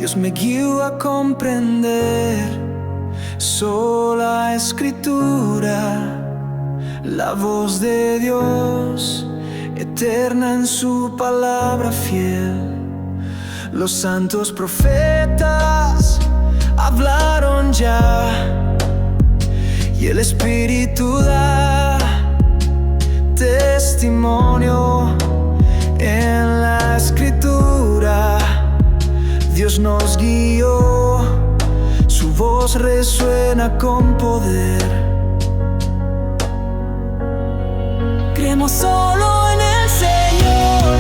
Dios me guió a comprender sola escritura, la voz de Dios, eterna en su palabra fiel. Los santos profetas hablaron ya, y el Espíritu da testimonio en la escritura. Dios nos guió, su voz resuena con poder. Creemos solo en el Señor,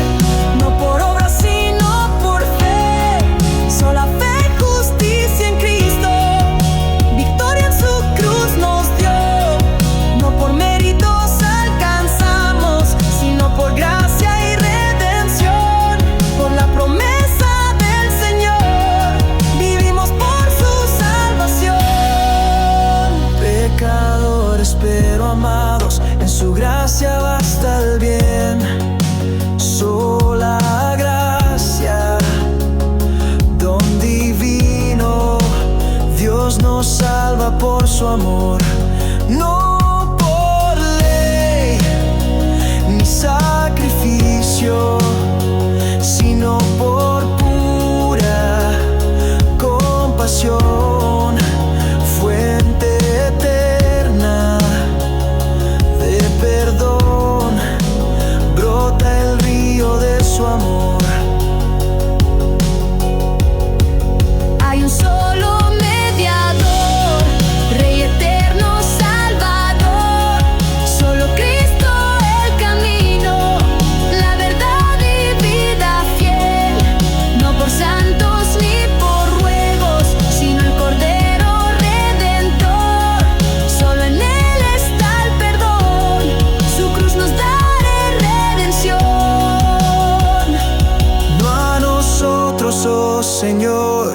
no por obras sino por fe. Sola fe y justicia en Cristo, victoria en su cruz nos dio. No por méritos alcanzamos, sino por gracia y redención. Por la promesa del Señor, vivimos por su salvación. Pecadores pero amados, en su gracia basta el bien. Sola gracia, don divino, Dios nos salva por su amor. No por ley ni sacrificio, sino por pura compasión. Fuente eterna de perdón, brota el río de su amor. Hay un solo mediador, Rey eterno, Salvador. Solo Cristo el camino, la verdad y vida fiel. No por santos ni por ruegos, sino el Cordero Redentor. Solo en Él está el perdón, su cruz nos da redención. No a nosotros, oh Señor,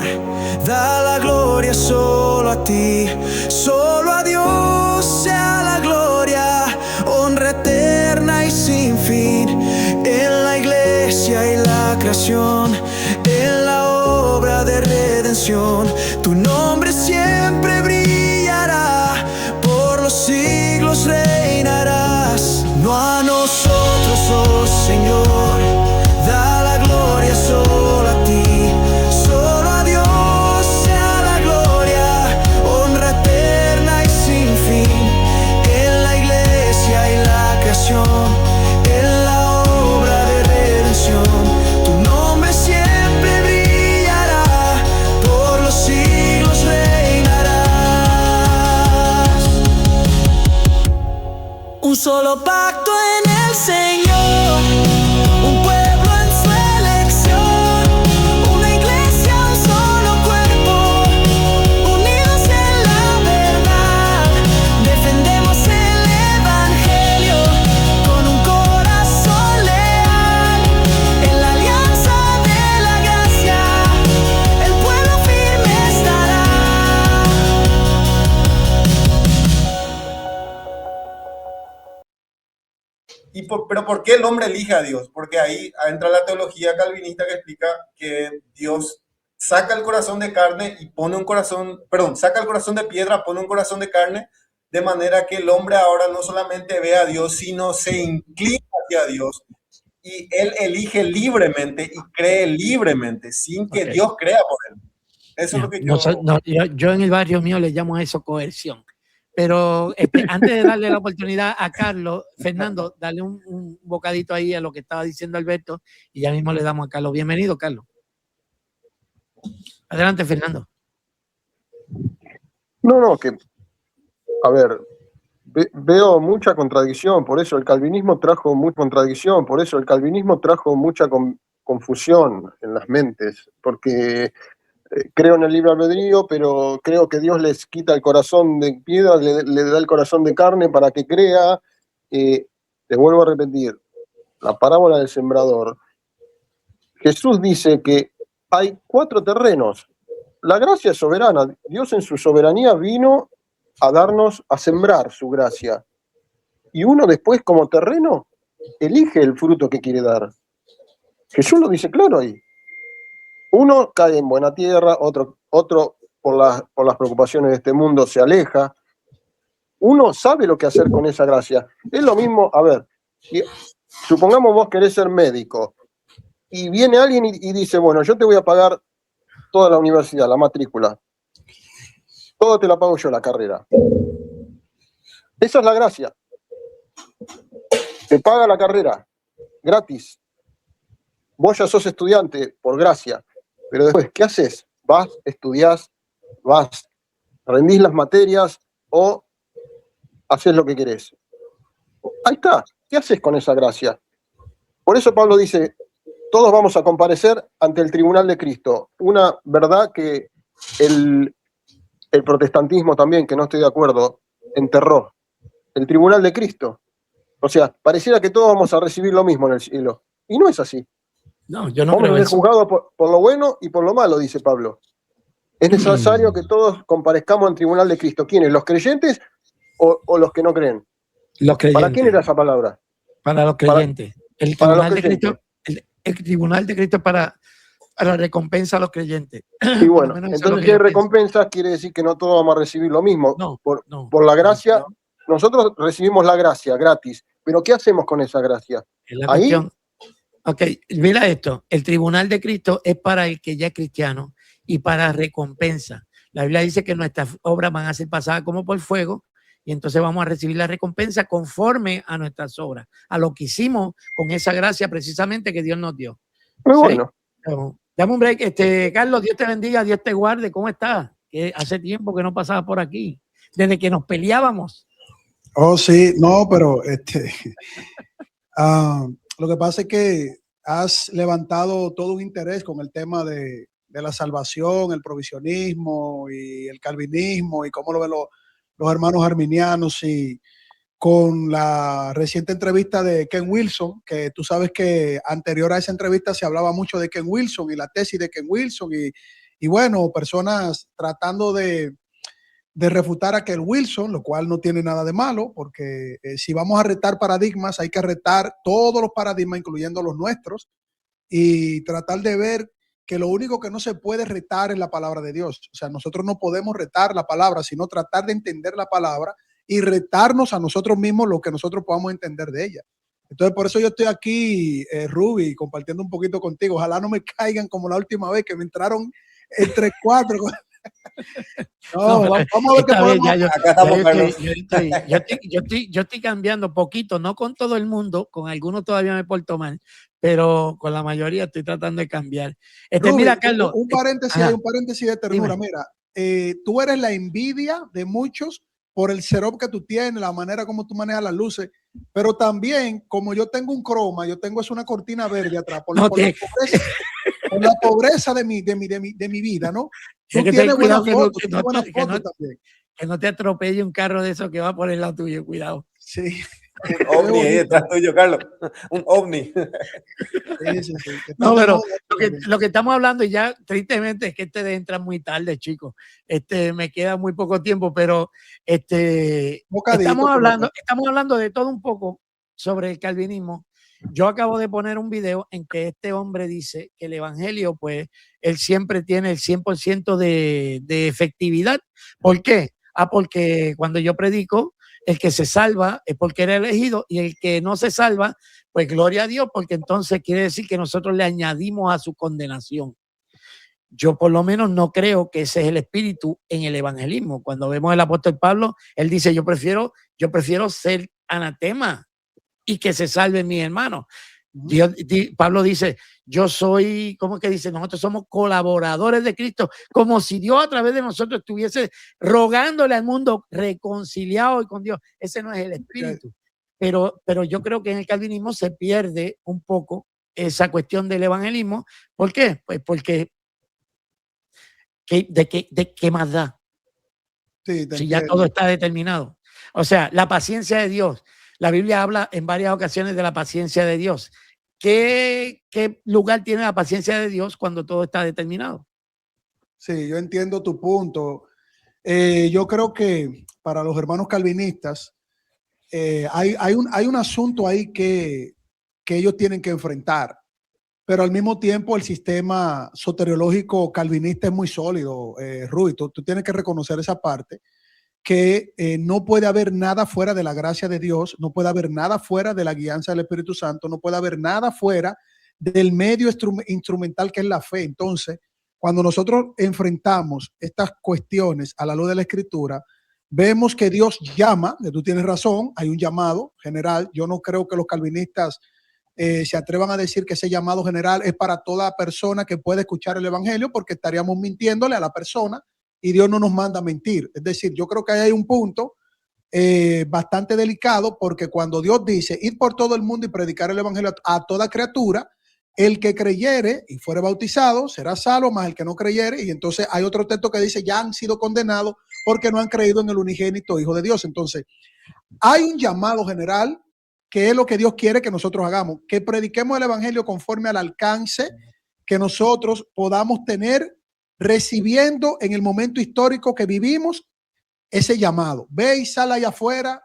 da la gloria solo a ti. Solo a Dios sea la gloria, honra eterna y sin fin. En la iglesia y la creación, en la obra de redención, tu nombre siempre brillará, por los siglos reinarás. No a nosotros, oh Señor, da la gloria solo a ti. Solo a Dios sea la gloria, honra eterna y sin fin. En la iglesia y la creación, en la obra de redención, tu nombre siempre brillará, por los siglos reinarás. Un solo pacto en el Señor, un pueblo en su elección, una iglesia, un solo cuerpo, unidos en la verdad. Defendemos el evangelio con un corazón leal. En la alianza de la gracia, el pueblo firme estará. Pero ¿por qué el hombre elige a Dios? Porque ahí entra la teología calvinista que explica que Dios saca el corazón de carne y pone un corazón, perdón, saca el corazón de piedra, pone un corazón de carne, de manera que el hombre ahora no solamente ve a Dios, sino se inclina hacia Dios. Y él elige libremente y cree libremente, sin que Dios crea por él. Eso es lo que yo en el barrio mío le llamo a eso coerción. Pero antes de darle la oportunidad a Carlos, Fernando, dale un bocadito ahí a lo que estaba diciendo Alberto y ya mismo le damos a Carlos. Bienvenido, Carlos. Adelante, Fernando. No, a ver, veo mucha contradicción, por eso el calvinismo trajo mucha contradicción, por eso el calvinismo trajo mucha confusión en las mentes, porque creo en el libre albedrío, pero creo que Dios les quita el corazón de piedra, le da el corazón de carne para que crea. Les vuelvo a repetir, la parábola del sembrador. Jesús dice que hay 4 terrenos. La gracia es soberana. Dios en su soberanía vino a darnos, a sembrar su gracia. Y uno después, como terreno, elige el fruto que quiere dar. Jesús lo dice claro ahí. Uno cae en buena tierra, otro por las preocupaciones de este mundo se aleja. Uno sabe lo que hacer con esa gracia. Es lo mismo, a ver, supongamos vos querés ser médico y viene alguien y dice, bueno, yo te voy a pagar toda la universidad, la matrícula. Todo te la pago yo, la carrera. Esa es la gracia. Te paga la carrera, gratis. Vos ya sos estudiante, por gracia. Pero después, ¿qué haces? Vas, estudiás, vas, rendís las materias o haces lo que querés. Ahí está. ¿Qué haces con esa gracia? Por eso Pablo dice, todos vamos a comparecer ante el tribunal de Cristo. Una verdad que el protestantismo también, que no estoy de acuerdo, enterró. El tribunal de Cristo. O sea, pareciera que todos vamos a recibir lo mismo en el cielo. Y no es así. No, yo no Vamos a creo ser eso. juzgados por lo bueno y por lo malo, dice Pablo. Es necesario que todos comparezcamos en tribunal de Cristo. ¿Quiénes? ¿Los creyentes o los que no creen? Los creyentes. ¿Para quién era esa palabra? Para los creyentes. El para tribunal los de creyentes. Cristo, el tribunal de Cristo es para recompensa a los creyentes. Y bueno, entonces si hay recompensas, quiere decir que no todos vamos a recibir lo mismo. No, por la gracia, nosotros recibimos la gracia gratis. Pero ¿qué hacemos con esa gracia? Es la cuestión. Ok, mira esto. El tribunal de Cristo es para el que ya es cristiano y para recompensa. La Biblia dice que nuestras obras van a ser pasadas como por fuego y entonces vamos a recibir la recompensa conforme a nuestras obras, a lo que hicimos con esa gracia precisamente que Dios nos dio. Muy bueno. Dame un break. Carlos, Dios te bendiga, Dios te guarde. ¿Cómo estás? Que hace tiempo que no pasaba por aquí, desde que nos peleábamos. Oh, sí, no, pero lo que pasa es que has levantado todo un interés con el tema de la salvación, el provisionismo y el calvinismo y cómo lo ven los hermanos arminianos, y con la reciente entrevista de Ken Wilson, que tú sabes que anterior a esa entrevista se hablaba mucho de Ken Wilson y la tesis de Ken Wilson y bueno, personas tratando de refutar a Ken Wilson, lo cual no tiene nada de malo, porque si vamos a retar paradigmas, hay que retar todos los paradigmas, incluyendo los nuestros, y tratar de ver que lo único que no se puede retar es la palabra de Dios. O sea, nosotros no podemos retar la palabra, sino tratar de entender la palabra y retarnos a nosotros mismos lo que nosotros podamos entender de ella. Entonces, por eso yo estoy aquí, Ruby, compartiendo un poquito contigo. Ojalá no me caigan como la última vez que me entraron entre cuatro. No, vamos a ver qué podemos. Acá estamos, Carlos. Yo estoy cambiando poquito, no con todo el mundo, con algunos todavía me porto mal, pero con la mayoría estoy tratando de cambiar. Ruby, Mira, Carlos. Un paréntesis de ternura. Dime. Mira, tú eres la envidia de muchos por el setup que tú tienes, la manera como tú manejas las luces, pero también, como yo tengo un croma, yo tengo una cortina verde atrás, por la pobreza de mi vida, ¿no? Tú tienes buenas fotos, que no te atropelle un carro de esos que va por el lado tuyo, cuidado. Sí. Un ovni ahí detrás tuyo, Carlos. Un ovni. Sí. No, pero lo que estamos hablando, y ya tristemente es que entra muy tarde, chicos. Me queda muy poco tiempo, pero estamos hablando de todo un poco sobre el calvinismo. Yo acabo de poner un video en que este hombre dice que el evangelio, pues, él siempre tiene el 100% de efectividad. ¿Por qué? Porque cuando yo predico, el que se salva es porque era elegido y el que no se salva, pues gloria a Dios, porque entonces quiere decir que nosotros le añadimos a su condenación. Yo por lo menos no creo que ese es el espíritu en el evangelismo. Cuando vemos al apóstol Pablo, él dice, yo prefiero ser anatema y que se salven mis hermanos. Pablo dice, yo soy, ¿cómo que dice? Nosotros somos colaboradores de Cristo, como si Dios a través de nosotros estuviese rogándole al mundo reconciliado con Dios. Ese no es el espíritu. Pero yo creo que en el calvinismo se pierde un poco esa cuestión del evangelismo. ¿Por qué? Pues porque ¿de qué más da? Sí, si ya todo está determinado. O sea, la paciencia de Dios. La Biblia habla en varias ocasiones de la paciencia de Dios. ¿Qué lugar tiene la paciencia de Dios cuando todo está determinado? Sí, yo entiendo tu punto. Yo creo que para los hermanos calvinistas hay un asunto ahí que ellos tienen que enfrentar. pero al mismo tiempo el sistema soteriológico calvinista es muy sólido, Rui, tú tienes que reconocer esa parte, que no puede haber nada fuera de la gracia de Dios, no puede haber nada fuera de la guianza del Espíritu Santo, no puede haber nada fuera del medio instrumental que es la fe. Entonces, cuando nosotros enfrentamos estas cuestiones a la luz de la Escritura, vemos que Dios llama, que tú tienes razón, hay un llamado general. Yo no creo que los calvinistas se atrevan a decir que ese llamado general es para toda persona que puede escuchar el evangelio, porque estaríamos mintiéndole a la persona y Dios no nos manda a mentir. Es decir, yo creo que ahí hay un punto bastante delicado, porque cuando Dios dice ir por todo el mundo y predicar el evangelio a toda criatura, el que creyere y fuere bautizado será salvo, más el que no creyere. Y entonces hay otro texto que dice ya han sido condenados porque no han creído en el unigénito Hijo de Dios. Entonces hay un llamado general que es lo que Dios quiere que nosotros hagamos, que prediquemos el evangelio conforme al alcance que nosotros podamos tener, recibiendo en el momento histórico que vivimos ese llamado. Ve y sal allá afuera,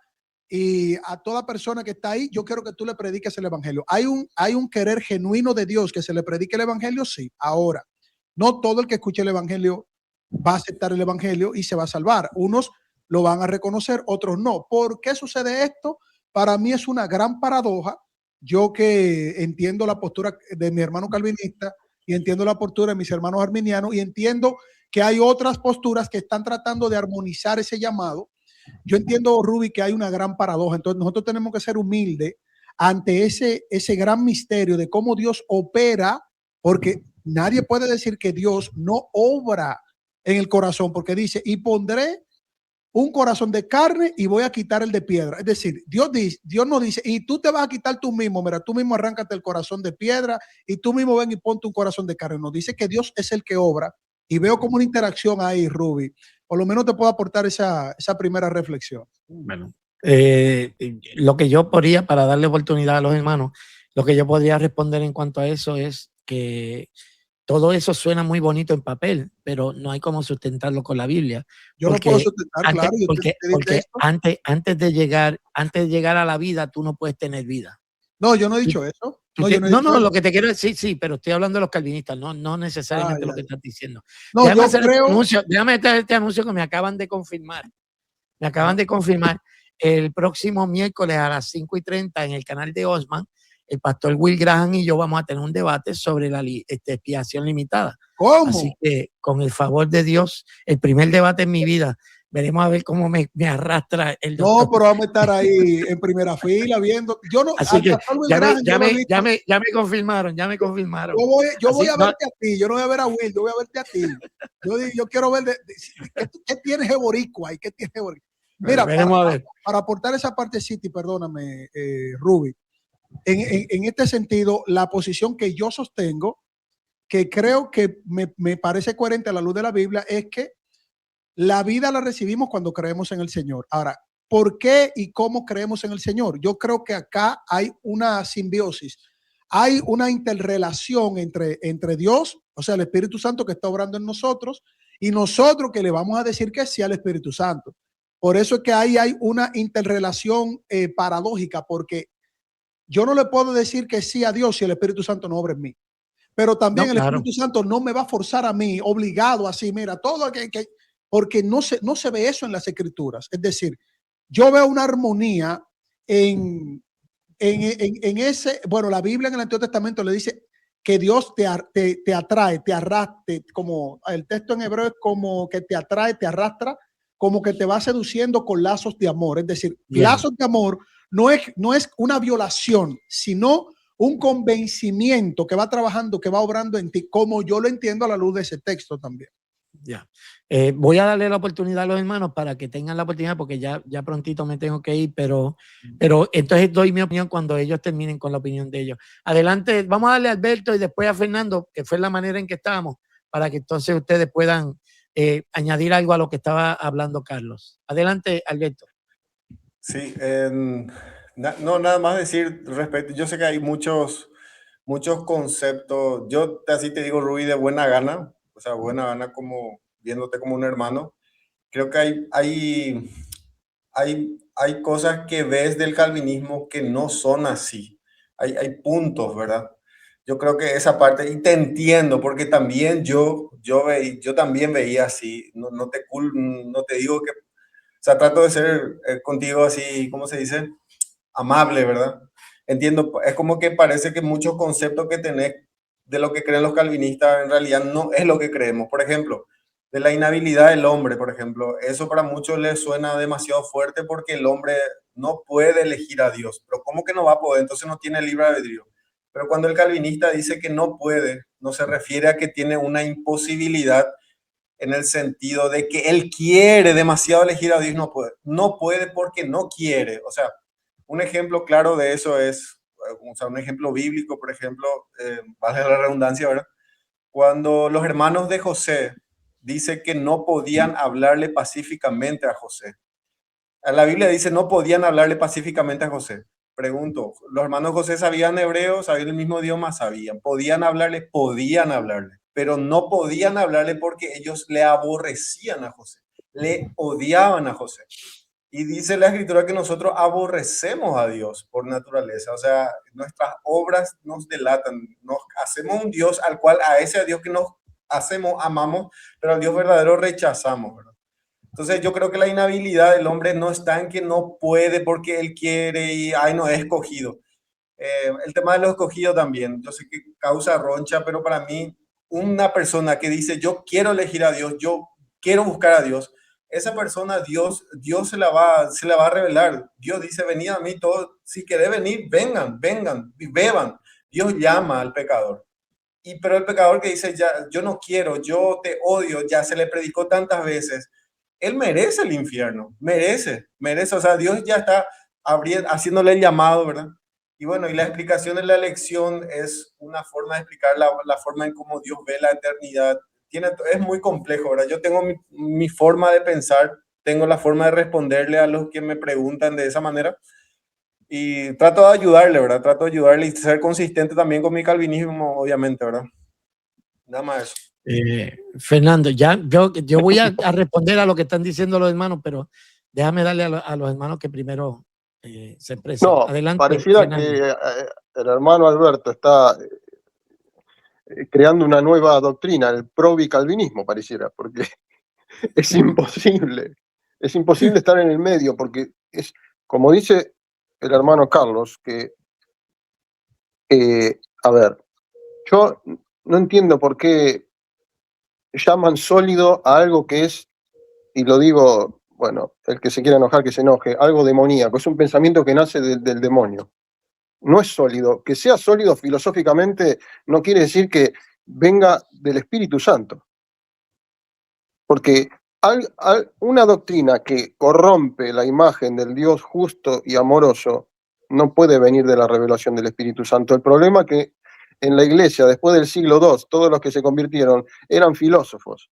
y a toda persona que está ahí, yo quiero que tú le prediques el evangelio. Hay un querer genuino de Dios que se le predique el evangelio, sí. Ahora, no todo el que escuche el evangelio va a aceptar el evangelio y se va a salvar. Unos lo van a reconocer, otros no. ¿Por qué sucede esto? Para mí es una gran paradoja. Yo que entiendo la postura de mi hermano calvinista y entiendo la postura de mis hermanos arminianos y entiendo que hay otras posturas que están tratando de armonizar ese llamado. Yo entiendo, Ruby, que hay una gran paradoja. Entonces nosotros tenemos que ser humildes ante ese gran misterio de cómo Dios opera, porque nadie puede decir que Dios no obra en el corazón, porque dice, y pondré un corazón de carne y voy a quitar el de piedra. Es decir, Dios no dice, y tú te vas a quitar tú mismo, mira, tú mismo arráncate el corazón de piedra y tú mismo ven y ponte un corazón de carne. No, dice que Dios es el que obra, y veo como una interacción ahí, Ruby. Por lo menos te puedo aportar esa primera reflexión. Bueno, lo que yo podría, para darle oportunidad a los hermanos, lo que yo podría responder en cuanto a eso es que todo eso suena muy bonito en papel, pero no hay cómo sustentarlo con la Biblia. Yo no puedo sustentar, antes, claro. Porque antes de llegar a la vida, tú no puedes tener vida. No, yo no he dicho eso. No, lo que te quiero decir, sí, pero estoy hablando de los calvinistas, no necesariamente lo que estás diciendo. No, déjame hacer este anuncio que me acaban de confirmar. Me acaban de confirmar el próximo miércoles a las 5:30 en el canal de Osman. El pastor Will Graham y yo vamos a tener un debate sobre la expiación limitada. ¿Cómo? Así que, con el favor de Dios, el primer debate en mi vida, veremos a ver cómo me arrastra el doctor. No, pero vamos a estar ahí en primera fila viendo. Yo no, así que ya me confirmaron. Yo voy a verte a ti, yo no voy a ver a Will, yo voy a verte a ti. Yo quiero ver qué tiene Geborico ahí, qué tiene Geborico. Mira, para aportar esa partecita, y perdóname, Ruby, en este sentido, la posición que yo sostengo, que creo que me parece coherente a la luz de la Biblia, es que la vida la recibimos cuando creemos en el Señor. Ahora, ¿por qué y cómo creemos en el Señor? Yo creo que acá hay una simbiosis, hay una interrelación entre Dios, o sea, el Espíritu Santo que está obrando en nosotros, y nosotros que le vamos a decir que sí al Espíritu Santo. Por eso es que ahí hay una interrelación paradójica, porque yo no le puedo decir que sí a Dios si el Espíritu Santo no obra en mí. Pero también el Espíritu Santo no me va a forzar a mí, obligado así, mira, todo porque no se ve eso en las Escrituras. Es decir, yo veo una armonía en ese, bueno, la Biblia en el Antiguo Testamento le dice que Dios te atrae, te arrastra, como el texto en hebreo es como que te atrae, te arrastra, como que te va seduciendo con lazos de amor. Es decir, lazos de amor no es una violación, sino un convencimiento que va trabajando, que va obrando en ti, como yo lo entiendo a la luz de ese texto también. Ya. Voy a darle la oportunidad a los hermanos para que tengan la oportunidad, porque ya prontito me tengo que ir, pero entonces doy mi opinión cuando ellos terminen con la opinión de ellos. Adelante, vamos a darle a Alberto y después a Fernando, que fue la manera en que estábamos, para que entonces ustedes puedan añadir algo a lo que estaba hablando Carlos. Adelante, Alberto. Sí, no, nada más decir respecto, yo sé que hay muchos conceptos, yo así te digo, Rubí, de buena gana, o sea, buena gana como viéndote como un hermano. Creo que hay cosas que ves del calvinismo que no son así. Hay puntos, ¿verdad? Yo creo que esa parte, y te entiendo, porque también yo también veía así, no te digo que, o sea, trato de ser contigo así, ¿cómo se dice? Amable, ¿verdad? Entiendo, es como que parece que muchos conceptos que tenés de lo que creen los calvinistas en realidad no es lo que creemos. Por ejemplo, de la inhabilidad del hombre, por ejemplo, eso para muchos les suena demasiado fuerte porque el hombre no puede elegir a Dios. Pero ¿cómo que no va a poder? Entonces no tiene libre albedrío. Pero cuando el calvinista dice que no puede, no se refiere a que tiene una imposibilidad en el sentido de que él quiere demasiado elegir a Dios, no puede. No puede porque no quiere. O sea, un ejemplo claro de eso es, o sea, un ejemplo bíblico, por ejemplo, vale la redundancia, ¿verdad? Cuando los hermanos de José dice que no podían hablarle pacíficamente a José. La Biblia dice no podían hablarle pacíficamente a José. Pregunto, ¿los hermanos José sabían hebreo? ¿Sabían el mismo idioma? Sabían. Podían hablarle, pero no podían hablarle porque ellos le aborrecían a José, le odiaban a José. Y dice la escritura que nosotros aborrecemos a Dios por naturaleza, o sea, nuestras obras nos delatan, nos hacemos un Dios al cual a ese Dios que nos hacemos, amamos, pero al Dios verdadero rechazamos, ¿verdad? Entonces yo creo que la inhabilidad del hombre no está en que no puede porque él quiere y, ay, no es escogido. El tema de los escogidos también, yo sé que causa roncha, pero para mí una persona que dice yo quiero elegir a Dios, yo quiero buscar a Dios, esa persona Dios se la va a revelar. Dios dice, venid a mí todos, si querés venir, vengan, y beban. Dios llama al pecador. Pero el pecador que dice, ya, yo no quiero, yo te odio, ya se le predicó tantas veces, él merece el infierno, merece, o sea, Dios ya está haciéndole el llamado, ¿verdad? Y bueno, y la explicación de la elección es una forma de explicar la forma en cómo Dios ve la eternidad. Es muy complejo, ¿verdad? Yo tengo mi forma de pensar, tengo la forma de responderle a los que me preguntan de esa manera y trato de ayudarle, ¿verdad? Trato de ayudarle y ser consistente también con mi calvinismo, obviamente, ¿verdad? Nada más eso. Fernando, ya yo voy a responder a lo que están diciendo los hermanos, pero déjame darle a los hermanos que primero se expresen. No, Adelante, pareciera Fernando. que el hermano Alberto está creando una nueva doctrina, el pro-calvinismo, pareciera, porque es imposible estar en el medio, porque es, como dice el hermano Carlos, que, a ver, yo no entiendo por qué llaman sólido a algo que es, y lo digo, bueno, el que se quiera enojar, que se enoje, algo demoníaco, es un pensamiento que nace del demonio. No es sólido. Que sea sólido filosóficamente no quiere decir que venga del Espíritu Santo. Porque una doctrina que corrompe la imagen del Dios justo y amoroso no puede venir de la revelación del Espíritu Santo. El problema es que en la iglesia, después del siglo II, todos los que se convirtieron eran filósofos.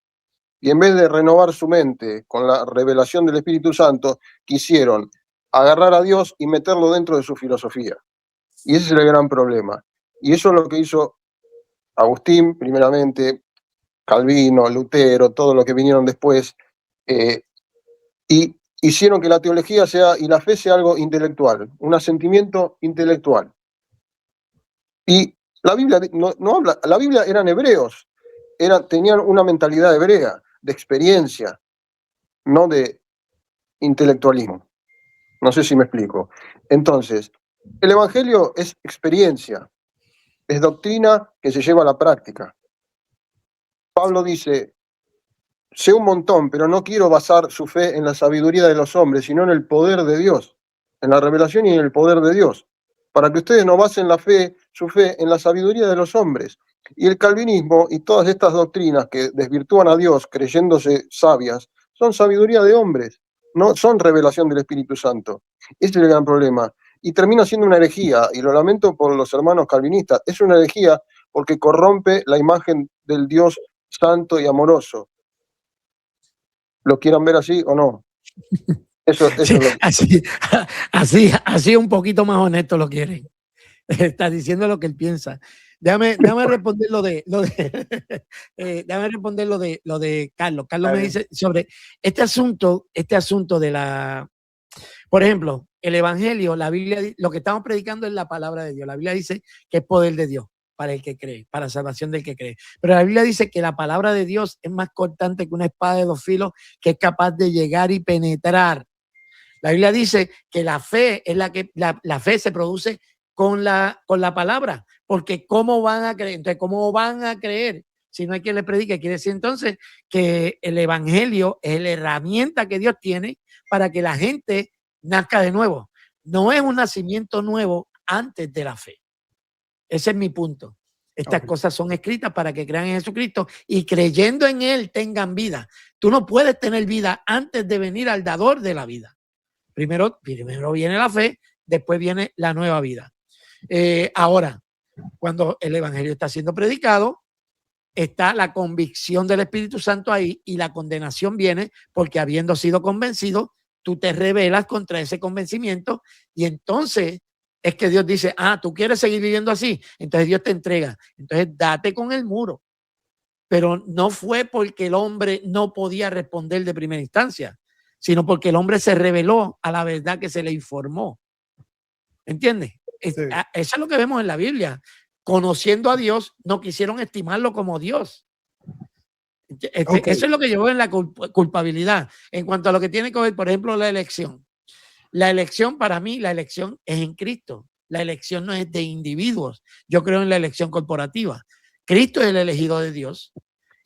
Y en vez de renovar su mente con la revelación del Espíritu Santo, quisieron agarrar a Dios y meterlo dentro de su filosofía. Y ese es el gran problema. Y eso es lo que hizo Agustín, primeramente, Calvino, Lutero, todo lo que vinieron después, y hicieron que la teología sea y la fe sea algo intelectual, un asentimiento intelectual. Y la Biblia no habla, la Biblia eran hebreos, tenían una mentalidad hebrea, de experiencia, no de intelectualismo. No sé si me explico. Entonces, el Evangelio es experiencia, es doctrina que se lleva a la práctica. Pablo dice, sé un montón, pero no quiero basar su fe en la sabiduría de los hombres, sino en el poder de Dios, en la revelación y en el poder de Dios, para que ustedes no basen su fe en la sabiduría de los hombres. Y el calvinismo y todas estas doctrinas que desvirtúan a Dios creyéndose sabias, son sabiduría de hombres, no son revelación del Espíritu Santo. Ese es el gran problema. Y termina siendo una herejía, y lo lamento por los hermanos calvinistas, es una herejía porque corrompe la imagen del Dios santo y amoroso. ¿Lo quieran ver así o no? Eso Sí, es lo así un poquito más honesto lo quieren. Está diciendo lo que él piensa. Déjame responder déjame responder lo de Carlos. Carlos me dice sobre este asunto de la, por ejemplo, el evangelio, la Biblia, lo que estamos predicando es la palabra de Dios. La Biblia dice que es poder de Dios para el que cree, para salvación del que cree. Pero la Biblia dice que la palabra de Dios es más cortante que una espada de dos filos, que es capaz de llegar y penetrar. La Biblia dice que la fe es la fe se produce con la palabra, porque ¿cómo van a creer? Entonces, ¿cómo van a creer si no hay quien les predique? Quiere decir entonces que el evangelio es la herramienta que Dios tiene para que la gente nazca de nuevo. No es un nacimiento nuevo antes de la fe. Ese es mi punto. Estas cosas son escritas para que crean en Jesucristo y creyendo en Él tengan vida. Tú no puedes tener vida antes de venir al dador de la vida. Primero viene la fe, después viene la nueva vida. Ahora, cuando el evangelio está siendo predicado, está la convicción del Espíritu Santo ahí y la condenación viene porque habiendo sido convencido, tú te rebelas contra ese convencimiento y entonces es que Dios dice, tú quieres seguir viviendo así, entonces Dios te entrega, entonces date con el muro. Pero no fue porque el hombre no podía responder de primera instancia, sino porque el hombre se rebeló a la verdad que se le informó. ¿Entiendes? Sí. Eso es lo que vemos en la Biblia. Conociendo a Dios, no quisieron estimarlo como Dios. Eso es lo que llevó en la culpabilidad. En cuanto a lo que tiene que ver, por ejemplo, la elección. La elección, para mí, la elección es en Cristo. La elección no es de individuos. Yo creo en la elección corporativa. Cristo es el elegido de Dios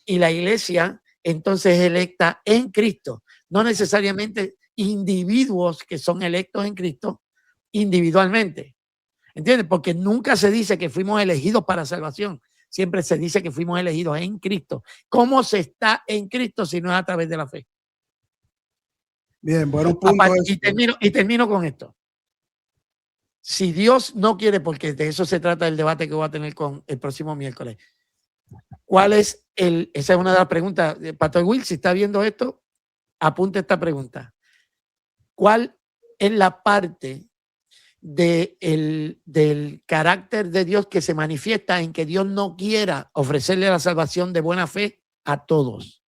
y la iglesia entonces es electa en Cristo. No necesariamente individuos que son electos en Cristo individualmente. ¿Entiendes? Porque nunca se dice que fuimos elegidos para salvación. Siempre se dice que fuimos elegidos en Cristo. ¿Cómo se está en Cristo si no es a través de la fe? Bien, bueno, punto. Y termino con esto. Si Dios no quiere, porque de eso se trata el debate que voy a tener con el próximo miércoles. Esa es una de las preguntas. Pastor Will, si está viendo esto, apunte esta pregunta. ¿Cuál es la parte del carácter de Dios que se manifiesta en que Dios no quiera ofrecerle la salvación de buena fe a todos?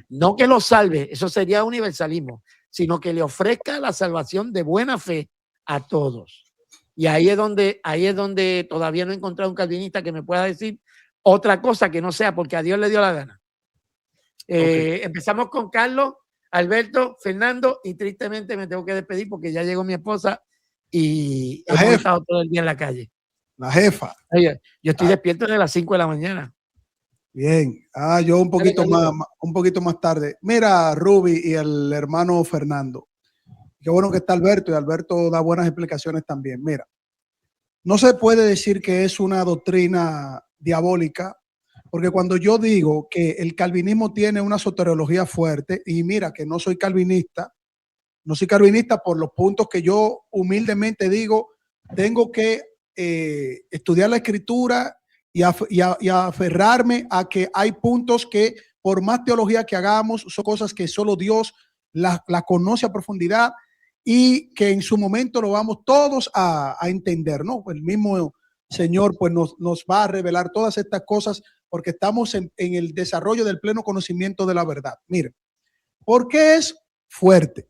No que los salve, eso sería universalismo, sino que le ofrezca la salvación de buena fe a todos. Y ahí es donde todavía no he encontrado un calvinista que me pueda decir otra cosa que no sea porque a Dios le dio la gana. Empezamos con Carlos, Alberto, Fernando y tristemente me tengo que despedir porque ya llegó mi esposa y hemos estado todo el día en la calle. La jefa. Oye, yo estoy despierto desde las 5 de la mañana. Bien. Yo un poquito más tarde. Mira, Ruby y el hermano Fernando. Qué bueno que está Alberto y Alberto da buenas explicaciones también. Mira, no se puede decir que es una doctrina diabólica, porque cuando yo digo que el calvinismo tiene una soteriología fuerte, y mira que no soy calvinista por los puntos que yo humildemente digo, tengo que estudiar la escritura y aferrarme a que hay puntos que por más teología que hagamos, son cosas que solo Dios la conoce a profundidad y que en su momento lo vamos todos a entender, ¿no? El mismo Señor pues nos va a revelar todas estas cosas porque estamos en el desarrollo del pleno conocimiento de la verdad. Miren, ¿por qué es fuerte?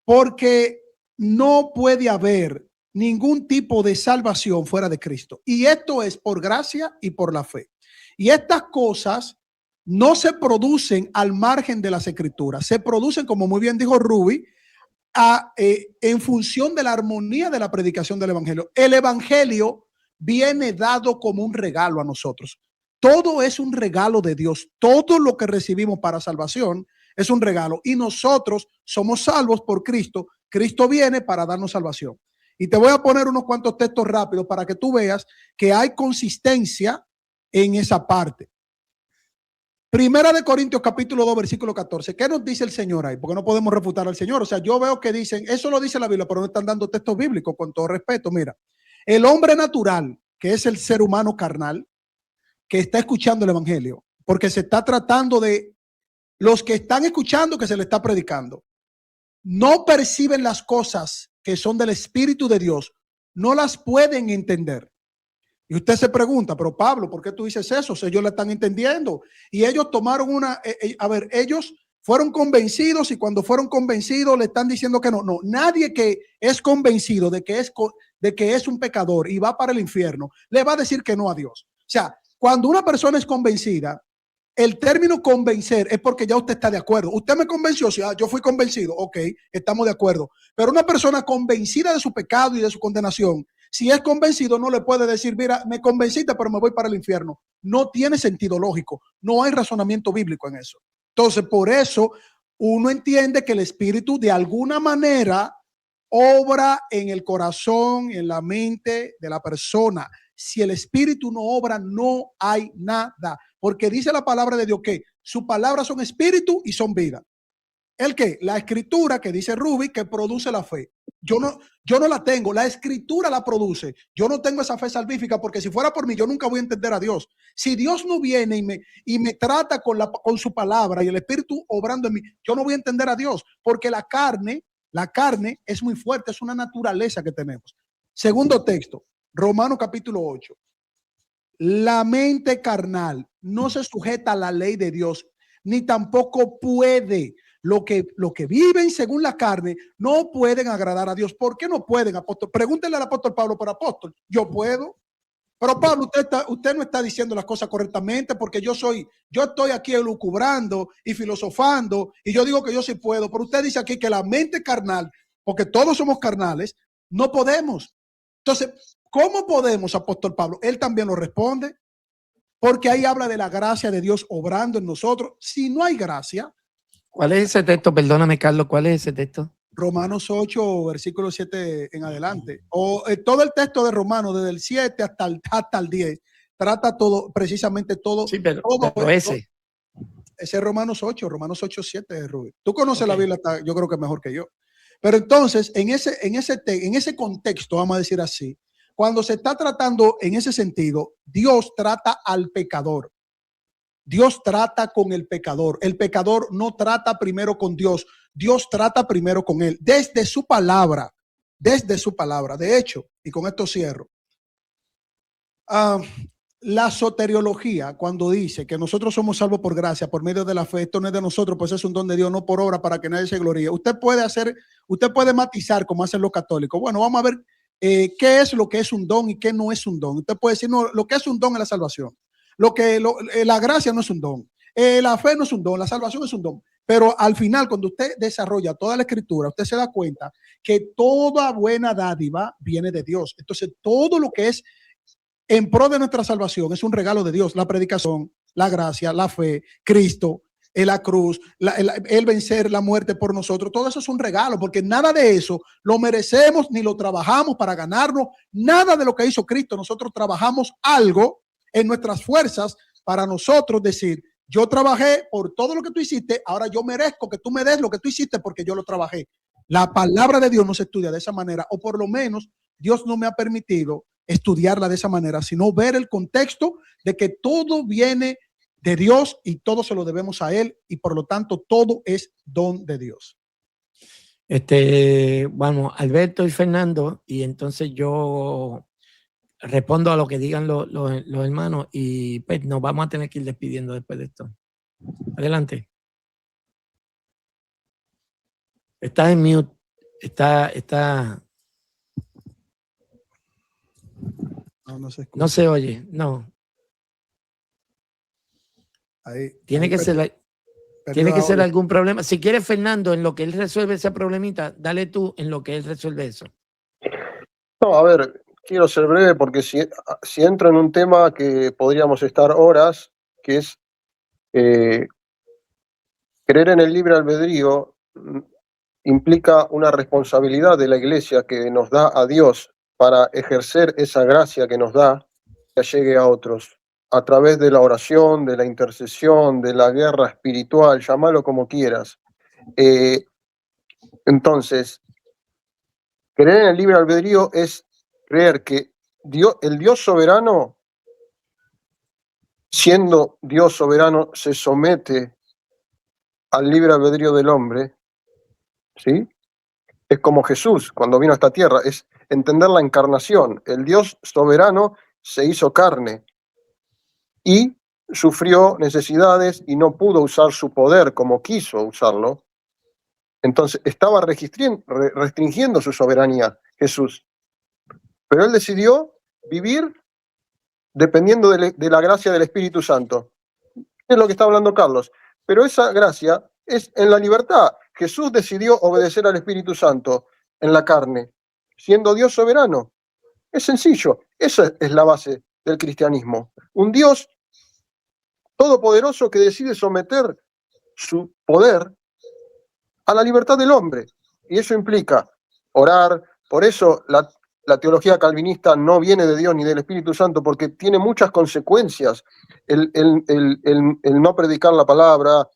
Porque no puede haber ningún tipo de salvación fuera de Cristo. Y esto es por gracia y por la fe. Y estas cosas no se producen al margen de las escrituras. Se producen, como muy bien dijo Ruby, en función de la armonía de la predicación del evangelio. El evangelio viene dado como un regalo a nosotros. Todo es un regalo de Dios. Todo lo que recibimos para salvación es un regalo y nosotros somos salvos por Cristo. Cristo viene para darnos salvación. Y te voy a poner unos cuantos textos rápidos para que tú veas que hay consistencia en esa parte. Primera de Corintios capítulo 2 versículo 14. ¿Qué nos dice el Señor ahí? Porque no podemos refutar al Señor. O sea, yo veo que dicen, eso lo dice la Biblia, pero no están dando textos bíblicos, con todo respeto. Mira, el hombre natural, que es el ser humano carnal, que está escuchando el evangelio, porque se está tratando de los que están escuchando que se le está predicando, no perciben las cosas que son del Espíritu de Dios, no las pueden entender. Y usted se pregunta, pero Pablo, ¿por qué tú dices eso? O sea, ellos la están entendiendo. Y ellos tomaron ellos fueron convencidos y cuando fueron convencidos le están diciendo que no. No, nadie que es convencido de que es un pecador y va para el infierno, le va a decir que no a Dios. O sea, cuando una persona es convencida, el término convencer es porque ya usted está de acuerdo. Usted me convenció, si yo fui convencido, ok, estamos de acuerdo. Pero una persona convencida de su pecado y de su condenación, si es convencido, no le puede decir, mira, me convenciste, pero me voy para el infierno. No tiene sentido lógico. No hay razonamiento bíblico en eso. Entonces, por eso uno entiende que el Espíritu de alguna manera obra en el corazón, en la mente de la persona. Si el Espíritu no obra, no hay nada. Porque dice la palabra de Dios que sus palabras son espíritu y son vida. ¿El qué? La escritura que dice Ruby que produce la fe. Yo no la tengo, la escritura la produce. Yo no tengo esa fe salvífica porque si fuera por mí, yo nunca voy a entender a Dios. Si Dios no viene y me trata con su palabra y el Espíritu obrando en mí, yo no voy a entender a Dios porque la carne es muy fuerte, es una naturaleza que tenemos. Segundo texto, Romanos capítulo 8. La mente carnal no se sujeta a la ley de Dios, ni tampoco puede. Lo que viven según la carne no pueden agradar a Dios. ¿Por qué no pueden, apóstol? Pregúntenle al apóstol Pablo, pero apóstol, yo puedo. Pero Pablo, usted no está diciendo las cosas correctamente porque yo estoy aquí elucubrando y filosofando y yo digo que yo sí puedo, pero usted dice aquí que la mente carnal, porque todos somos carnales, no podemos. Entonces, ¿cómo podemos, apóstol Pablo? Él también lo responde, porque ahí habla de la gracia de Dios obrando en nosotros. Si no hay gracia. ¿Cuál es ese texto? Perdóname, Carlos, ¿cuál es ese texto? Romanos 8, versículo 7 en adelante. O todo el texto de Romanos, desde el 7 hasta el 10, trata todo, precisamente todo. Sí, pero ese es Romanos 8, 7, Rubén. Tú conoces la Biblia, yo creo que mejor que yo. Pero entonces, en ese contexto, vamos a decir así, cuando se está tratando en ese sentido, Dios trata al pecador. Dios trata con el pecador. El pecador no trata primero con Dios. Dios trata primero con él. Desde su palabra. De hecho, y con esto cierro. La soteriología, cuando dice que nosotros somos salvos por gracia, por medio de la fe, esto no es de nosotros, pues es un don de Dios, no por obra, para que nadie se gloríe. Usted puede matizar como hacen los católicos. Bueno, vamos a ver qué es lo que es un don y qué no es un don. Usted puede decir, no, lo que es un don es la salvación. La gracia no es un don. La fe no es un don, la salvación es un don. Pero al final, cuando usted desarrolla toda la escritura, usted se da cuenta que toda buena dádiva viene de Dios. Entonces, todo lo que es en pro de nuestra salvación es un regalo de Dios. La predicación, la gracia, la fe, Cristo, la cruz, el vencer la muerte por nosotros, todo eso es un regalo, porque nada de eso lo merecemos ni lo trabajamos para ganarnos. Nada de lo que hizo Cristo, nosotros trabajamos algo en nuestras fuerzas para nosotros decir, yo trabajé por todo lo que tú hiciste, ahora yo merezco que tú me des lo que tú hiciste porque yo lo trabajé. La palabra de Dios no se estudia de esa manera, o por lo menos Dios no me ha permitido estudiarla de esa manera, sino ver el contexto de que todo viene de Dios y todo se lo debemos a Él y por lo tanto todo es don de Dios. Vamos, Alberto y Fernando, y entonces yo respondo a lo que digan los hermanos y pues nos vamos a tener que ir despidiendo después de esto. Adelante. Está en mute. Está. No se oye, no. Tiene que ser algún problema. Si quieres, Fernando, en lo que él resuelve ese problemita, dale tú en lo que él resuelve eso. No, a ver, quiero ser breve porque si entro en un tema que podríamos estar horas, que es creer en el libre albedrío, implica una responsabilidad de la Iglesia que nos da a Dios para ejercer esa gracia que nos da, que llegue a otros, a través de la oración, de la intercesión, de la guerra espiritual, llámalo como quieras. Entonces, creer en el libre albedrío es creer que el Dios soberano, siendo Dios soberano, se somete al libre albedrío del hombre, ¿sí? Es como Jesús cuando vino a esta tierra, es entender la encarnación. El Dios soberano se hizo carne y sufrió necesidades y no pudo usar su poder como quiso usarlo. Entonces estaba restringiendo su soberanía, Jesús. Pero él decidió vivir dependiendo de la gracia del Espíritu Santo. Es lo que está hablando Carlos. Pero esa gracia es en la libertad. Jesús decidió obedecer al Espíritu Santo en la carne, siendo Dios soberano. Es sencillo. Esa es la base del cristianismo. Un Dios todopoderoso que decide someter su poder a la libertad del hombre. Y eso implica orar. Por eso la teología calvinista no viene de Dios ni del Espíritu Santo, porque tiene muchas consecuencias. El no predicar la palabra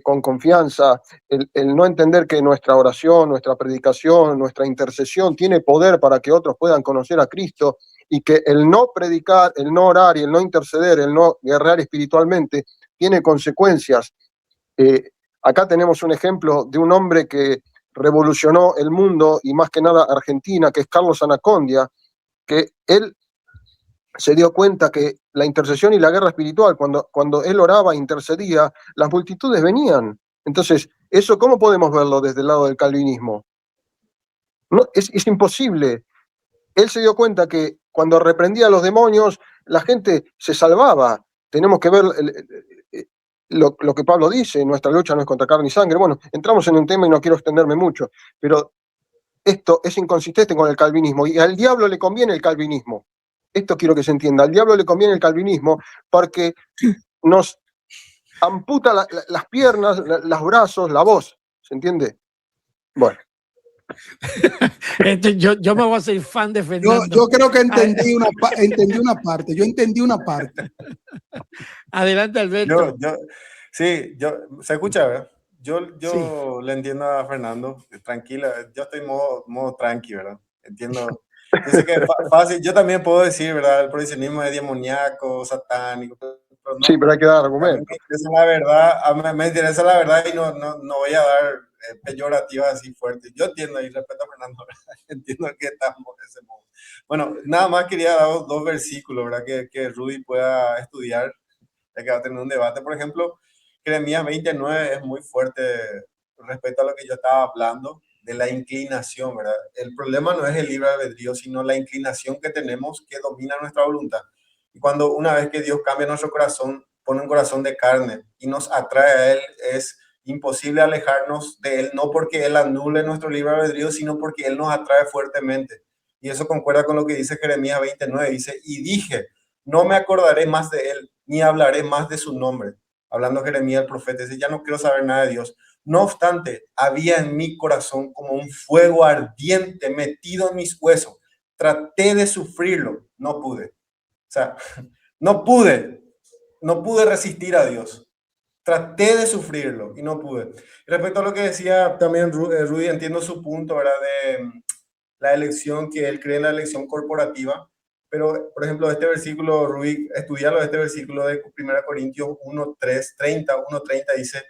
con confianza, el no entender que nuestra oración, nuestra predicación, nuestra intercesión tiene poder para que otros puedan conocer a Cristo, y que el no predicar, el no orar y el no interceder, el no guerrear espiritualmente, tiene consecuencias. Acá tenemos un ejemplo de un hombre que revolucionó el mundo y más que nada Argentina, que es Carlos Anacondia, que él se dio cuenta que la intercesión y la guerra espiritual, cuando él oraba e intercedía, las multitudes venían. Entonces, ¿eso cómo podemos verlo desde el lado del calvinismo? No, es imposible. Él se dio cuenta que cuando reprendía a los demonios, la gente se salvaba. Tenemos que ver lo que Pablo dice: nuestra lucha no es contra carne y sangre. Bueno, entramos en un tema y no quiero extenderme mucho, pero esto es inconsistente con el calvinismo, y al diablo le conviene el calvinismo. Esto quiero que se entienda: al diablo le conviene el calvinismo porque nos amputa las piernas, los brazos, la voz. ¿Se entiende? Bueno. Yo me voy a hacer fan de Fernando. Yo creo que entendí una parte. Yo entendí una parte. Adelante, Alberto. ¿Se escucha, verdad? Yo Sí. le entiendo a Fernando, tranquila, yo estoy modo tranqui, ¿verdad? Entiendo. Yo sé que es fácil, yo también puedo decir, ¿verdad? El prohibicionismo es demoníaco, satánico, pero no. Sí, pero hay que dar A mí argumentos. me interesa la verdad, me interesa la verdad, y no voy a dar peyorativas así fuertes. Yo entiendo y respeto a Fernando, ¿verdad? Entiendo que estamos de ese modo. Bueno, nada más quería dar dos versículos, ¿verdad? Que Rudy pueda estudiar, ya que va a tener un debate. Por ejemplo, Jeremías 29 es muy fuerte respecto a lo que yo estaba hablando de la inclinación, ¿verdad? El problema no es el libre albedrío, sino la inclinación que tenemos que domina nuestra voluntad. Y cuando una vez que Dios cambia nuestro corazón, pone un corazón de carne y nos atrae a Él, es imposible alejarnos de Él, no porque Él anule nuestro libre albedrío, sino porque Él nos atrae fuertemente. Y eso concuerda con lo que dice Jeremías 29, dice: y dije, no me acordaré más de Él, ni hablaré más de su nombre. Hablando Jeremías el profeta, dice: ya no quiero saber nada de Dios. No obstante, había en mi corazón como un fuego ardiente metido en mis huesos. Traté de sufrirlo, no pude. O sea, no pude resistir a Dios. Traté de sufrirlo y no pude. Respecto a lo que decía también Rudy, entiendo su punto, ¿verdad? De la elección, que él cree en la elección corporativa. Pero, por ejemplo, este versículo, Rudy, estudiarlo, este versículo de 1 Corintios 1:30 dice: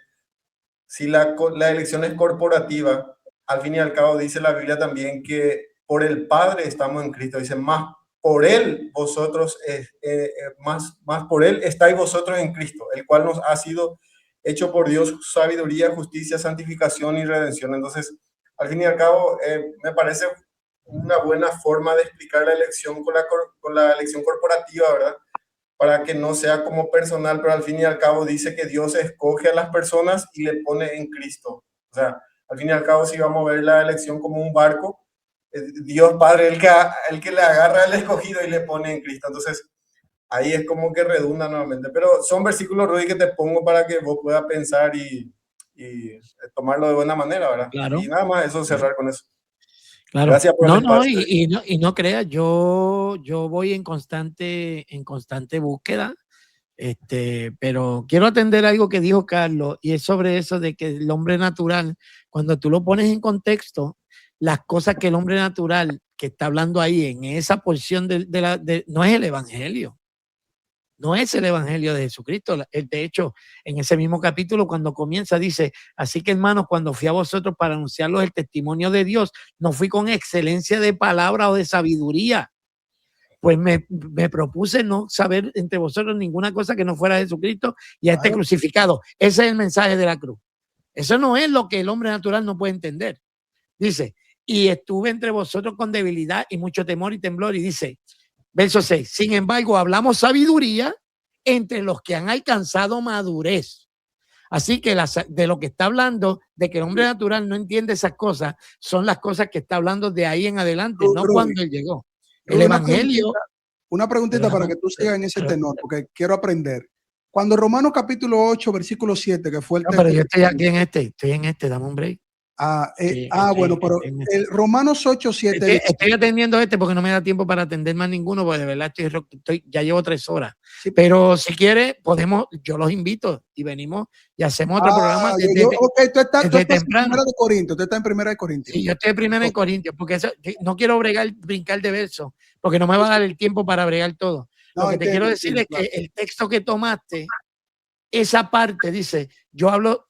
si la elección es corporativa, al fin y al cabo dice la Biblia también que por el Padre estamos en Cristo. Dice: más por Él vosotros, más por Él estáis vosotros en Cristo, el cual nos ha sido hecho por Dios sabiduría, justicia, santificación y redención. Entonces, al fin y al cabo, me parece una buena forma de explicar la elección con la elección corporativa, ¿verdad? Para que no sea como personal, pero al fin y al cabo dice que Dios escoge a las personas y le pone en Cristo. O sea, al fin y al cabo, si vamos a ver la elección como un barco, Dios Padre el que le agarra al escogido y le pone en Cristo. Entonces, ahí es como que redunda nuevamente. Pero son versículos, Rudy, que te pongo para que vos puedas pensar y tomarlo de buena manera, ¿verdad? Claro. Y nada más, eso, cerrar con eso. Claro. Gracias por el espacio. Y no creas, yo voy en constante búsqueda, pero quiero atender algo que dijo Carlos, y es sobre eso de que el hombre natural, cuando tú lo pones en contexto, las cosas que el hombre natural que está hablando ahí en esa porción no es el evangelio. No es el evangelio de Jesucristo. De hecho, en ese mismo capítulo, cuando comienza, dice: así que, hermanos, cuando fui a vosotros para anunciarlos el testimonio de Dios, no fui con excelencia de palabra o de sabiduría, pues me propuse no saber entre vosotros ninguna cosa que no fuera Jesucristo y a este crucificado. Ese es el mensaje de la cruz. Eso no es lo que el hombre natural no puede entender. Dice, y estuve entre vosotros con debilidad y mucho temor y temblor. Y dice, verso 6, sin embargo, hablamos sabiduría entre los que han alcanzado madurez. Así que de lo que está hablando, de que el hombre natural no entiende esas cosas, son las cosas que está hablando de ahí en adelante, no cuando él llegó. El evangelio. Una preguntita para que tú sigas en ese tenor, porque quiero aprender. Cuando Romanos capítulo 8, versículo 7, que fue el texto. Pero yo estoy aquí estoy en este, dame un break. Bueno, pero el Romanos 8, 7. Estoy atendiendo porque no me da tiempo para atender más ninguno, porque de verdad ya llevo 3 horas. Sí. Pero si quiere, yo los invito y venimos y hacemos otro programa. Tú estás en Primera de Corintios, tú estás en Primera de Corintios. Sí, yo estoy en Primera de Corintios, porque no quiero brincar de verso, porque no me va a dar el tiempo para bregar todo. Lo que te quiero decir es que el texto que tomaste, esa parte dice, yo hablo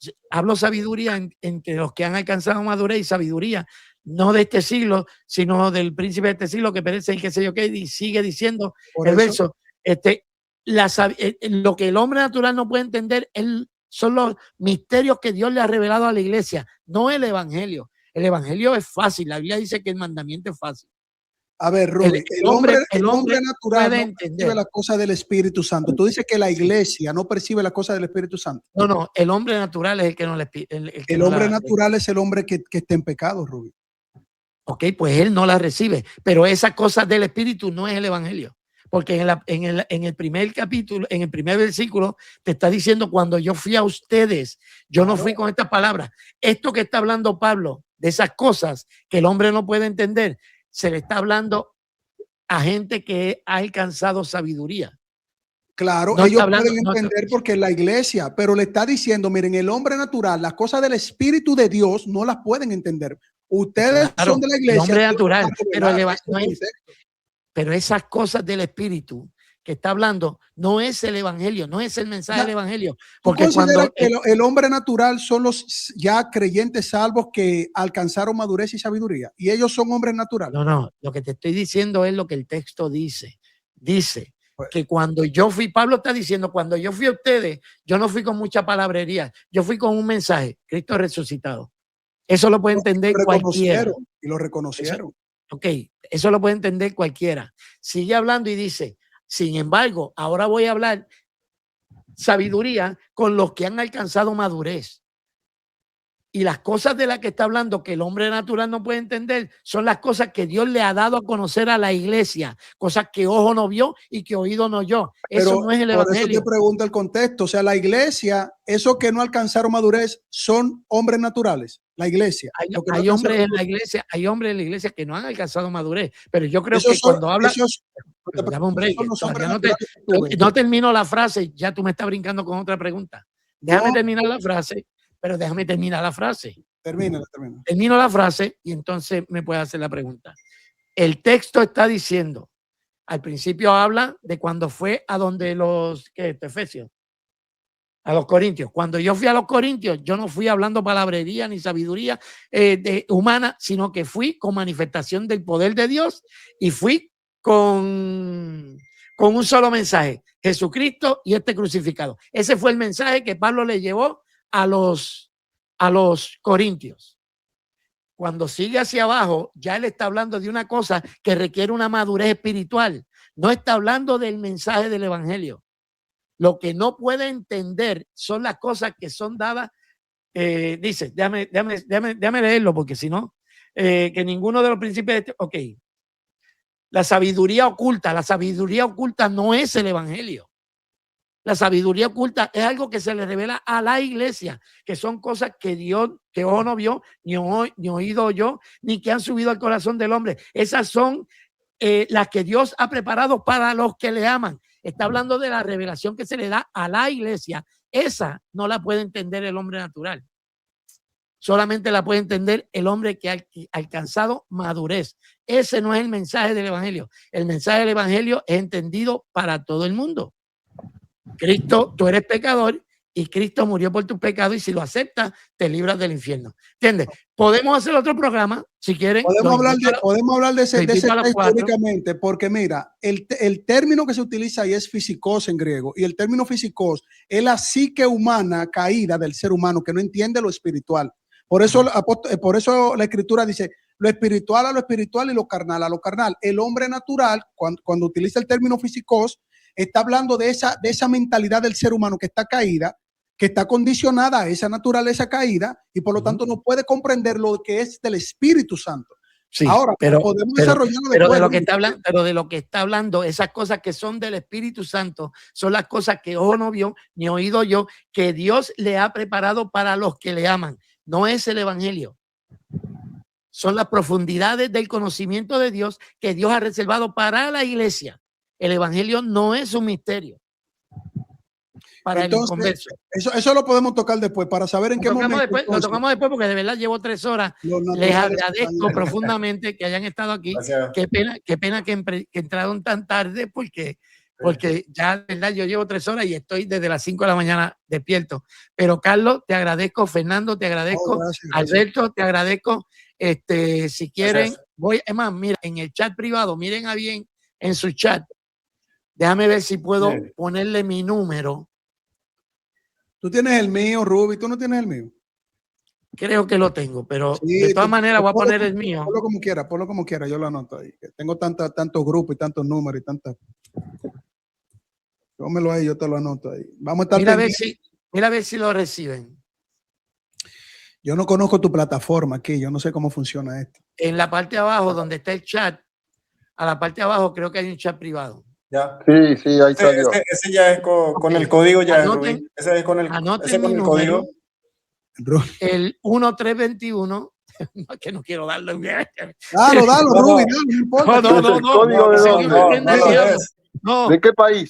sabiduría entre los que han alcanzado madurez, y sabiduría no de este siglo, sino del príncipe de este siglo que perece y qué sé yo qué, y sigue diciendo el verso, lo que el hombre natural no puede entender son los misterios que Dios le ha revelado a la iglesia, no el evangelio. El evangelio es fácil, la Biblia dice que el mandamiento es fácil. A ver, Rubén, el hombre natural no percibe las cosas del Espíritu Santo. Tú dices que la iglesia no percibe las cosas del Espíritu Santo. No, el hombre natural es el que no le el hombre natural es el hombre que está en pecado, Rubén. Ok, pues él no la recibe, pero esas cosas del Espíritu no es el evangelio. Porque en el primer capítulo, en el primer versículo, te está diciendo, cuando yo fui a ustedes, yo no fui con estas palabras. Esto que está hablando Pablo, de esas cosas que el hombre no puede entender, se le está hablando a gente que ha alcanzado sabiduría. Claro, ellos pueden entender porque es la iglesia, pero le está diciendo, miren, el hombre natural, las cosas del Espíritu de Dios no las pueden entender. Ustedes son de la iglesia. El hombre natural, pero esas cosas del Espíritu que está hablando no es el evangelio, no es el mensaje del evangelio. Porque cuando el hombre natural son los ya creyentes salvos que alcanzaron madurez y sabiduría, y ellos son hombres naturales. No, lo que te estoy diciendo es lo que el texto dice. Dice que cuando yo fui, Pablo está diciendo, cuando yo fui a ustedes, yo no fui con mucha palabrería, yo fui con un mensaje, Cristo resucitado. Eso lo puede entender cualquiera. Y lo reconocieron. Eso lo puede entender cualquiera. Sigue hablando y dice, sin embargo, ahora voy a hablar sabiduría con los que han alcanzado madurez. Y las cosas de las que está hablando que el hombre natural no puede entender son las cosas que Dios le ha dado a conocer a la iglesia, cosas que ojo no vio y que oído no oyó. Eso no es el evangelio. Por eso te pregunto el contexto. O sea, la iglesia, esos que no alcanzaron madurez, son hombres naturales. La iglesia. Hay hombres en la iglesia que no han alcanzado madurez, pero yo creo que cuando habla... No termino la frase, ya tú me estás brincando con otra pregunta. Déjame terminar la frase. Pero déjame terminar la frase. Termino la frase y entonces me puede hacer la pregunta. El texto está diciendo, al principio habla de cuando fue a donde Efesios, a los Corintios. Cuando yo fui a los Corintios, yo no fui hablando palabrería ni sabiduría humana, sino que fui con manifestación del poder de Dios y fui con un solo mensaje, Jesucristo y este crucificado. Ese fue el mensaje que Pablo le llevó a los corintios. Cuando sigue hacia abajo, ya él está hablando de una cosa que requiere una madurez espiritual. No está hablando del mensaje del evangelio. Lo que no puede entender son las cosas que son dadas. Dice, déjame leerlo, porque si no, que ninguno de los principios la sabiduría oculta no es el evangelio. La sabiduría oculta es algo que se le revela a la iglesia, que son cosas que Dios, que ojo no vio, ni oído oyó, ni que han subido al corazón del hombre. Esas son las que Dios ha preparado para los que le aman. Está hablando de la revelación que se le da a la iglesia. Esa no la puede entender el hombre natural. Solamente la puede entender el hombre que ha alcanzado madurez. Ese no es el mensaje del evangelio. El mensaje del evangelio es entendido para todo el mundo. Cristo, tú eres pecador y Cristo murió por tus pecados y si lo aceptas, te libras del infierno. ¿Entiendes? Podemos hacer otro programa, si quieren. Podemos hablar de ese texto cuatro. únicamente, porque mira, el término que se utiliza ahí es physikos en griego, y el término physikos es la psique humana caída del ser humano que no entiende lo espiritual. Por eso la escritura dice lo espiritual a lo espiritual y lo carnal a lo carnal. El hombre natural, cuando utiliza el término physikos, está hablando de esa mentalidad del ser humano que está caída, que está condicionada a esa naturaleza caída y por lo tanto no puede comprender lo que es del Espíritu Santo. Sí, ahora podemos desarrollarlo pero de lo que está hablando, esas cosas que son del Espíritu Santo son las cosas que ojo no vio ni oído yo, que Dios le ha preparado para los que le aman. No es el evangelio. Son las profundidades del conocimiento de Dios que Dios ha reservado para la iglesia. El evangelio no es un misterio. Para entonces, el inconverso. Eso lo podemos tocar después para saber en qué momento. Lo tocamos después porque de verdad llevo 3 horas. Les agradezco profundamente que hayan estado aquí. Qué pena que entraron tan tarde porque ya de verdad yo llevo 3 horas y estoy desde las 5 de la mañana despierto. Pero Carlos, te agradezco. Fernando, te agradezco. Gracias. Alberto, te agradezco. Si quieren, es más, mira, en el chat privado, miren a bien en su chat. Déjame ver si puedo ponerle mi número. Tú tienes el mío, Ruby, tú no tienes el mío. Creo que lo tengo, pero sí, de todas maneras voy a poner el mío. Ponlo como quiera, yo lo anoto ahí. Tengo tantos grupos y tantos números y tantas. Pónmelo ahí, yo te lo anoto ahí. Vamos a estar mira a ver si lo reciben. Yo no conozco tu plataforma aquí, yo no sé cómo funciona esto. En la parte de abajo, donde está el chat, a la parte de abajo creo que hay un chat privado. Ya. Sí, ahí salió. Ese ya es con el código, ya anoten, es ese es con el código. El 1321. Que no quiero darlo. Dalo, Ruby, no. ¿De qué país?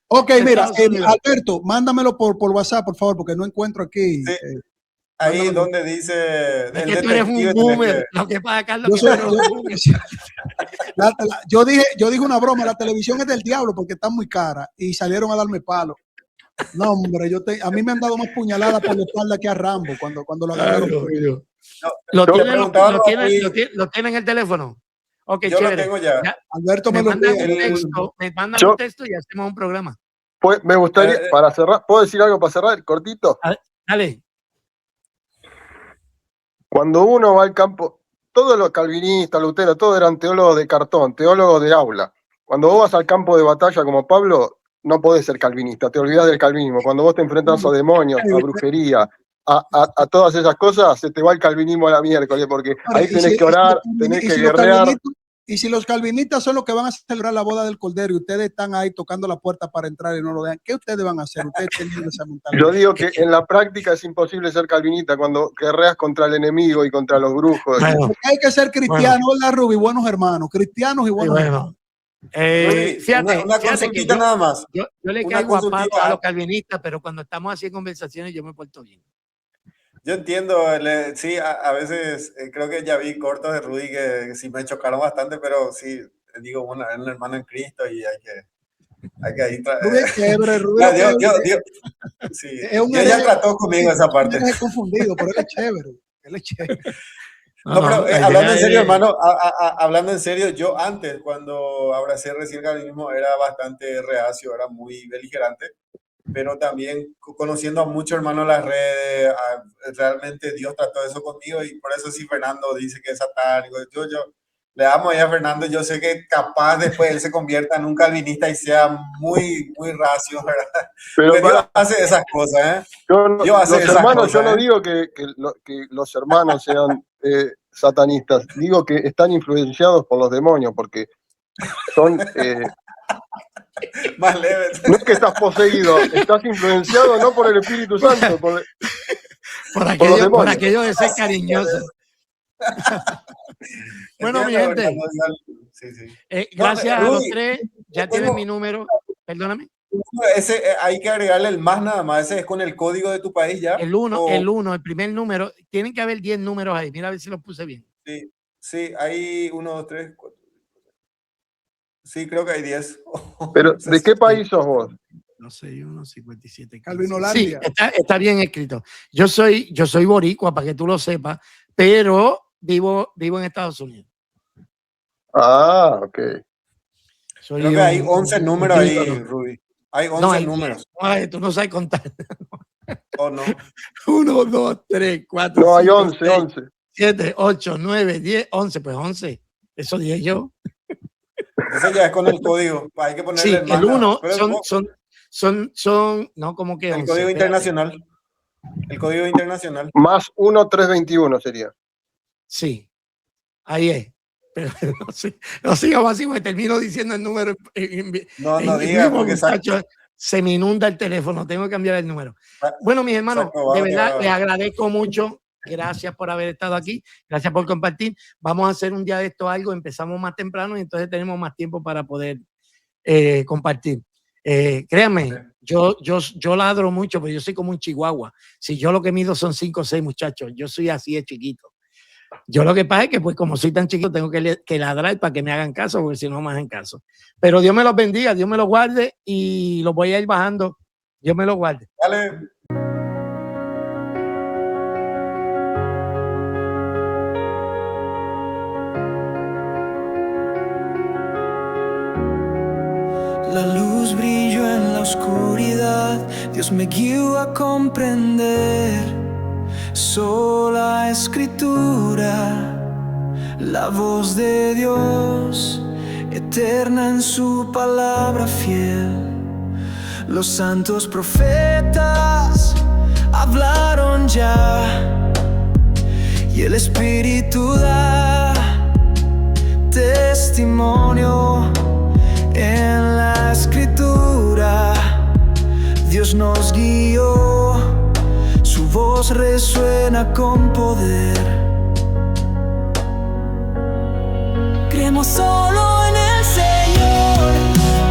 Ok, mira, Alberto, mándamelo por WhatsApp, por favor, porque no encuentro aquí. Sí. Ahí donde dice es que tú eres un boomer. Lo que pasa, Carlos, yo dije una broma, la televisión es del diablo porque está muy cara y salieron a darme palo. No, hombre, a mí me han dado más puñaladas por la espalda que a Rambo cuando lo agarraron. ¿Lo tienen en el teléfono? Ok, yo chévere. Lo tengo ya. Alberto me mandan un texto y hacemos un programa. Pues me gustaría, para cerrar, ¿puedo decir algo para cerrar? Cortito. Dale. Cuando uno va al campo, todos los calvinistas, Lutero, todos eran teólogos de cartón, teólogos de aula. Cuando vos vas al campo de batalla como Pablo, no podés ser calvinista, te olvidás del calvinismo. Cuando vos te enfrentas a demonios, a brujería, a todas esas cosas, se te va el calvinismo a la miércoles, porque ahí tenés que orar, tenés que guerrear. Y si los calvinistas son los que van a celebrar la boda del Cordero y ustedes están ahí tocando la puerta para entrar y no lo dejan, ¿qué ustedes van a hacer? Ustedes tienen esa mentalidad. Yo digo que en la práctica es imposible ser calvinista cuando guerreas contra el enemigo y contra los brujos. Bueno, hay que ser cristianos, ¿verdad, Ruby? Buenos hermanos, cristianos y buenos hermanos. Fíjate, una consultita nada más. Yo le caigo a los calvinistas, pero cuando estamos así en conversaciones yo me porto bien. Yo entiendo, sí, a veces creo que ya vi cortos de Rudy que sí me chocaron bastante, pero sí, digo, bueno, es un hermano en Cristo y hay que ahí Rudy es chévere, Rudy sí, ya trató conmigo esa parte. No es confundido, pero él es chévere. No, pero hablando en serio, hermano, hablando en serio, yo antes, cuando abracé recién el calvinismo, era bastante reacio, era muy beligerante. Pero también conociendo a muchos hermanos en las redes, realmente Dios trató eso conmigo y por eso si Fernando dice que es satánico, yo le amo a Fernando, yo sé que capaz después él se convierta en un calvinista y sea muy, muy racio, ¿verdad? Pero Dios hace esas cosas, Yo no digo que los hermanos sean satanistas, digo que están influenciados por los demonios, porque son... más leves. No es que estás poseído, estás influenciado no por el Espíritu Santo, por aquello de ser cariñoso. Bueno, mi gente, gracias a los tres, ya tienen mi número, perdóname. Ese hay que agregarle el más nada más, ese es con el código de tu país ya. El 1, el primer número, tienen que haber 10 números ahí, mira a ver si los puse bien. Sí, hay 1, 2, 3, 4. Sí, creo que hay 10. Pero, ¿de qué país sos vos? 261-57. Calvinolandia. Sí, está bien escrito. Yo soy boricua, para que tú lo sepas, pero vivo en Estados Unidos. Ah, ok. Creo que hay 11 números ahí, Rudy. Hay 11 números. No, tú no sabes contar. ¿O no? 1, 2, 3, 4, No, hay 5, 11, 6, 11. 7, 8, 9, 10, 11. Pues 11. Eso dije yo. Eso ya es con el código. Hay que ponerle Sí, el 1 pero son, no, como que 11. el código internacional. El código internacional. Más 1,321 sería. Sí, ahí es. Pero no sigamos así, porque termino diciendo el número. No diga, porque se me inunda el teléfono, tengo que cambiar el número. Bueno, mis hermanos, de verdad les agradezco mucho. Gracias por haber estado aquí, gracias por compartir. Vamos a hacer un día de esto algo, empezamos más temprano y entonces tenemos más tiempo para poder compartir. Créanme, yo ladro mucho, pero yo soy como un chihuahua. Si yo lo que mido son 5 o 6 muchachos, yo soy así de chiquito. Yo lo que pasa es que, pues, como soy tan chiquito, tengo que ladrar para que me hagan caso, porque si no me hacen caso. Pero Dios me los bendiga, Dios me los guarde y los voy a ir bajando. Dios me los guarde. Dale. La luz brilló en la oscuridad, Dios me guió a comprender. Sola escritura, la voz de Dios, eterna en su palabra fiel. Los santos profetas hablaron ya, y el Espíritu da testimonio en la escritura. Dios nos guió, su voz resuena con poder. Creemos solo en el Señor,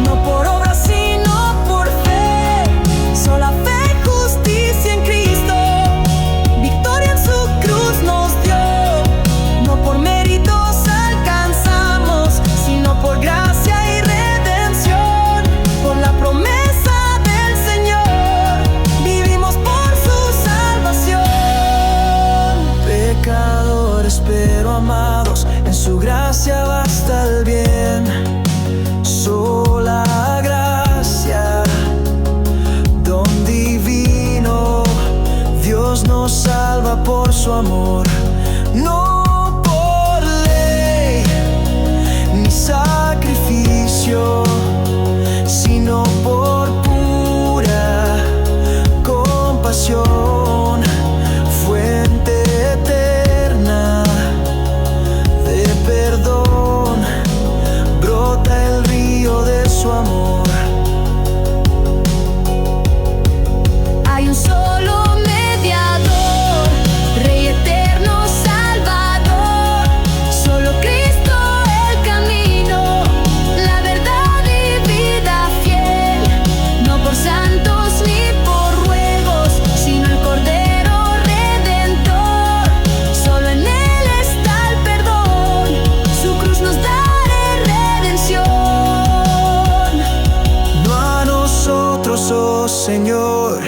no por obras sino por fe. Sola fe y justicia en Cristo, victoria en su cruz nos dio. No por méritos alcanzamos, sino por gracia y redención. Por la promesa del Señor, vivimos por su salvación. Pecadores pero amados, en su gracia basta el bien. Sola gracia, don divino, Dios nos salva por su amor. No por ley ni sacrificio, sino por pura compasión. Fuente eterna de perdón, brota el río de su amor. Hay un solo mediador, Rey eterno, Salvador. Solo Cristo el camino, la verdad y vida fiel. No por santos ni por ruegos, sino el Cordero Redentor. Solo en Él está el perdón, su cruz nos da redención. No a nosotros, oh Señor,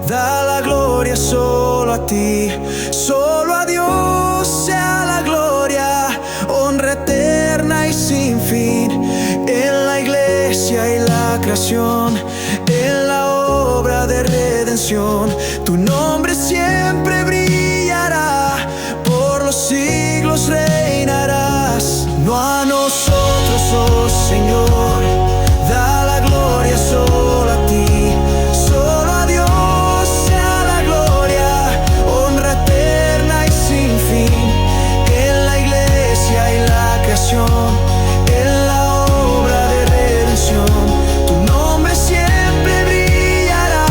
da la gloria solo a ti. Solo a Dios sea la gloria, honra eterna y sin fin. En la iglesia y la creación, en la obra de redención, tu nombre siempre brillará, por los siglos reinarás. No a nosotros, oh Señor, da la gloria solo a ti. Solo a Dios sea la gloria, honra eterna y sin fin. En la iglesia y la creación, en la obra de redención, tu nombre siempre brillará,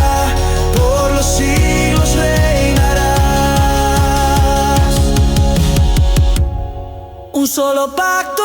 por los siglos reinarás. Un solo pacto